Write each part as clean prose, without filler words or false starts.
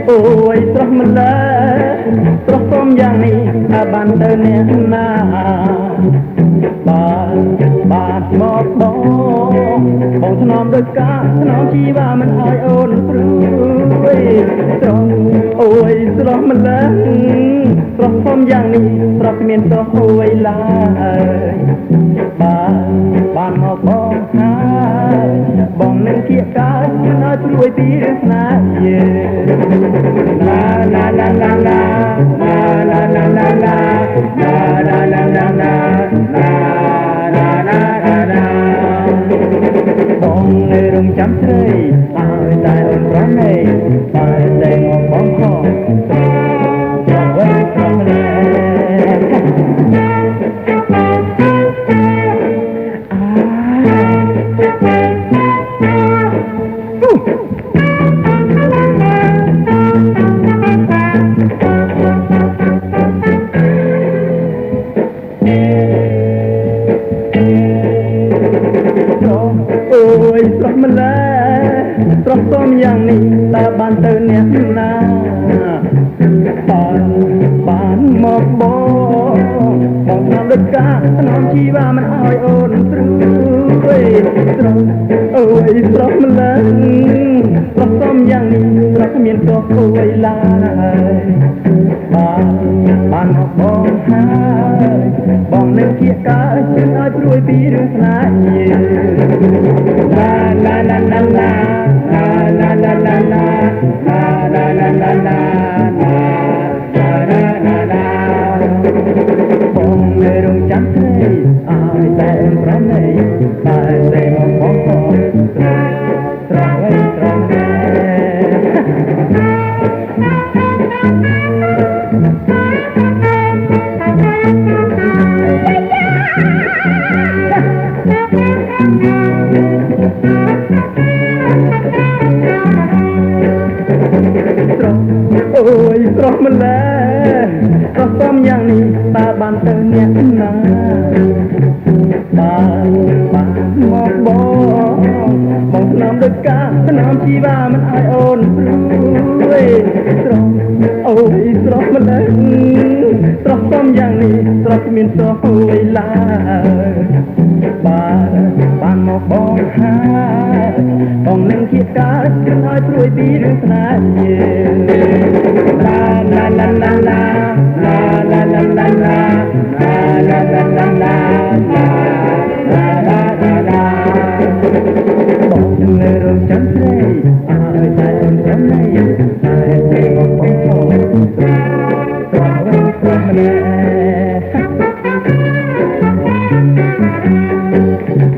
អូយស្រស់ម្ល៉េះស្រស់សុំយ៉ាងនេះបានទៅអ្នកណាបានមកបងថ្នមដូចកាថ្នមជីវ៉ាមិនឲ្យអូនព្រួយស្រស់អូយស្រស់ម្ល៉េះស្រស់សុំយ៉ាងនេះស្រស់គ្មានស្រស់អូយឡើយបានមកបងហើយបងនឹងគៀកកើតមិនឲ្យព្រួយពីរឿងស្នេហ៍ណាណាណាណាណាណាណាណាណាណាណាណាណាណាណាណាណាបងនៅរងចាំស្រីឲ្យតែអូនប្រណីតែមកបងខំចាំវិញប្រណីអូយស្រស់ម្ល៉េះស្រស់សុំយ៉ាងនេះតើបានទៅអ្នកណាបានមកបងឆ្នាំដូចកាថ្នមជីវ៉ាមិនឲ្យអូនព្រួយស្រស់អូយស្រស់ម្ល៉េះស្រស់សុំយ៉ាងនេះស្រស់គ្មានទោះអូយឡើយបានមកបងហើយបងនឹងគៀកកើតជឿឲ្យព្រួយពីរឿងស្នេហ៍ឡាឡាឡាឡាឡាឡាឡាឡាឡាឡាឡាឡាឡាឡាបងនៅរងចាំស្រីឲ្យតែប្រណីតែមកបងផងស្រស់វិញស្រស់អូយស្រស់ម្ល៉េះស្រស់សុំយ៉ាងនេះតើបានទៅអ្នកណាបានមកបងថ្នមដូចកាថ្នមជីវ៉ាមិនឲ្យអូនព្រួយស្រស់អូយស្រស់ម្ល៉េះស្រស់សុំយ៉ាងនេះស្រស់គ្មានស្រស់អូយឡើយបានមកបងហើយបងនឹងគៀកកើតជឿឲ្យព្រួយពីរឿងស្នេហ៍ឡាឡាឡាឡាឡាឡាឡាឡាឡាឡាឡាឡាឡាឡាឡាបងនៅរងចាំស្រីឲ្យតែអូនចាំណៃតែមកបងផងស្រស់វិញស្រស់ម្ល៉េះ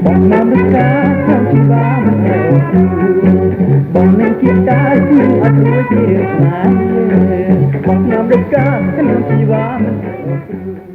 បងនាំដូចកាខ្ញុំជីវ៉ាមិនឲ្យអូនព្រួយបងនឹងគៀកកើតជឿឲ្យព្រួយពីរឿងស្នេហ៍បងនាំដូចកាខ្ញុំជីវ៉ាមិនឲ្យអូនព្រួយ